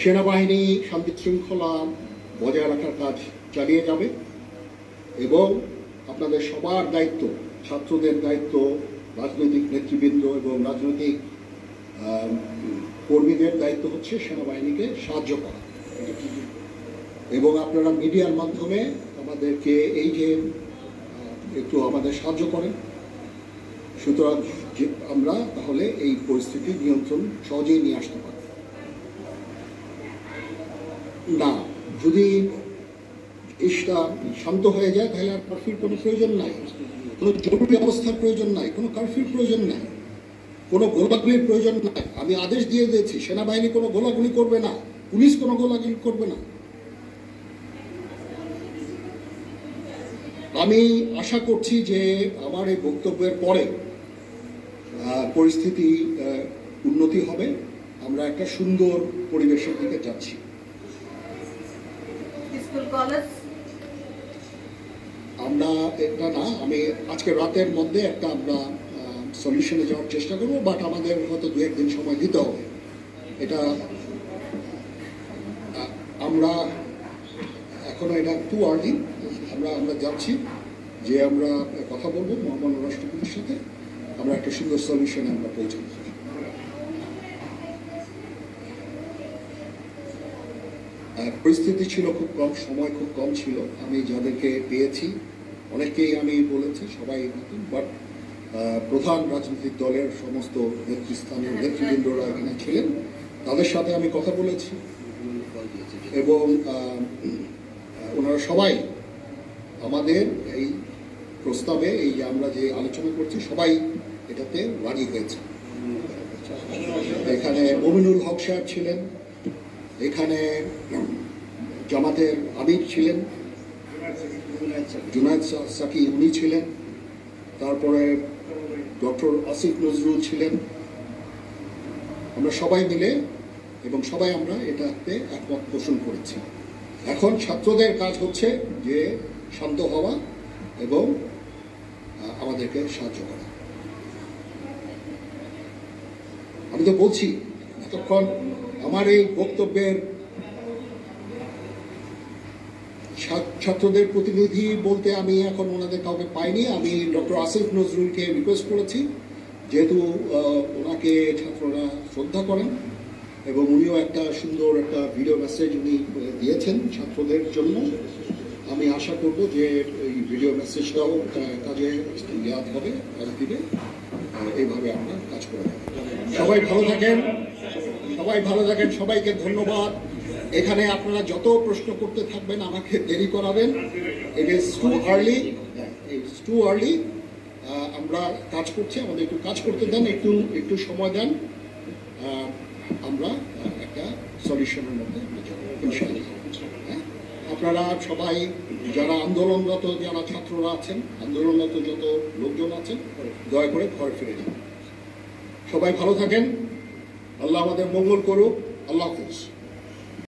সেনাবাহিনী শান্তি শৃঙ্খলা বজায় রাখার কাজ চালিয়ে যাবে এবং আপনাদের সবার দায়িত্ব, ছাত্রদের দায়িত্ব, রাজনৈতিক নেতৃবৃন্দ এবং রাজনৈতিক কর্মীদের দায়িত্ব হচ্ছে সেনাবাহিনীকে সাহায্য করা এবং আপনারা মিডিয়ার মাধ্যমে আমাদেরকে এই যে একটু আমাদের সাহায্য করেন, সুতরাং আমরা তাহলে এই পরিস্থিতি নিয়ন্ত্রণ সহজেই নিয়ে আসতে পারি। না, যদি দেশটা শান্ত হয়ে যায় তাহলে আর কারফিউর কোনো প্রয়োজন নাই, কোনো জরুরি অবস্থার প্রয়োজন নাই, কোনো কারফিউর প্রয়োজন নাই, কোনো গোলাগুলির প্রয়োজন নাই। আমি আদেশ দিয়ে দিয়েছি সেনাবাহিনী কোনো গোলাগুলি করবে না, পুলিশ কোনো গোলাগুলি করবে না। আমি আশা করছি যে আমার এই বক্তব্যের পরে পরিস্থিতি উন্নতি হবে, আমরা একটা সুন্দর পরিবেশের দিকে যাচ্ছি। আমরা এটা না, আমি আজকে রাতের মধ্যে একটা আমরা সলিউশনে যাওয়ার চেষ্টা করবো, বাট আমাদের হয়তো 2-1 দিন সময় দিতে হবে। এটা আমরা এখনো এটা টু আর্লি, আমরা যাচ্ছি যে আমরা কথা বলবো মহামান্য রাষ্ট্রপতির সাথে, আমরা একটা সুন্দর সলিউশনে আমরা পৌঁছাবো। পরিস্থিতি ছিল খুব কম, সময় খুব কম ছিল। আমি যাদেরকে পেয়েছি অনেককেই আমি বলেছি, সবাই নতুন, বাট প্রধান রাজনৈতিক দলের সমস্ত নেতৃস্থানীয় নেতৃবৃন্দরা এখানে ছিলেন, তাদের সাথে আমি কথা বলেছি এবং ওনারা সবাই আমাদের এই প্রস্তাবে, এই যে আমরা যে আলোচনা করছি, সবাই এটাতে রাজি হয়েছে। এখানে মমিনুল হক সাহেব ছিলেন, এখানে জামাতের আমির ছিলেন, জুনায়েদ সাকি উনি ছিলেন, তারপরে ডক্টর আসিফ নজরুল ছিলেন। আমরা সবাই মিলে এবং সবাই আমরা এটাতে একমত পোষণ করেছি। এখন ছাত্রদের কাজ হচ্ছে যে শান্ত হওয়া এবং আমাদেরকে সাহায্য করা। আমি তো বলছি এতক্ষণ আমার এই বক্তব্যের ছাত্রদের প্রতিনিধি বলতে আমি এখন ওনাদের কাউকে পাইনি। আমি ডক্টর আসিফ নজরুলকে রিকোয়েস্ট করেছি, যেহেতু ওনাকে ছাত্ররা শ্রদ্ধা করেন এবং উনিও একটা সুন্দর একটা ভিডিও মেসেজ উনি দিয়েছেন ছাত্রদের জন্য। আমি আশা করব যে এই ভিডিও মেসেজটাও কাজে দেওয়া হবে, কাজ দিবে, এইভাবে আমরা কাজ করে থাকি। সবাই ভালো থাকেন, সবাই ভালো থাকেন, সবাইকে ধন্যবাদ। এখানে আপনারা যত প্রশ্ন করতে থাকবেন আমাকে দেরি করাবেন। It is too early, it's too early. আমরা কাজ করছি, আমাদের একটু কাজ করতে দেন, একটু সময় দেন, আমরা একটা সলিউশনের মধ্যে ইনশাআল্লাহ। আপনারা সবাই যারা আন্দোলনরত, যারা ছাত্ররা আছেন, আন্দোলনরত যত লোকজন আছেন, দয়া করে ঘরে ফিরে যান। সবাই ভালো থাকেন, আল্লাহ আমাদের মঙ্গল করুক। আল্লাহ হাফেজ।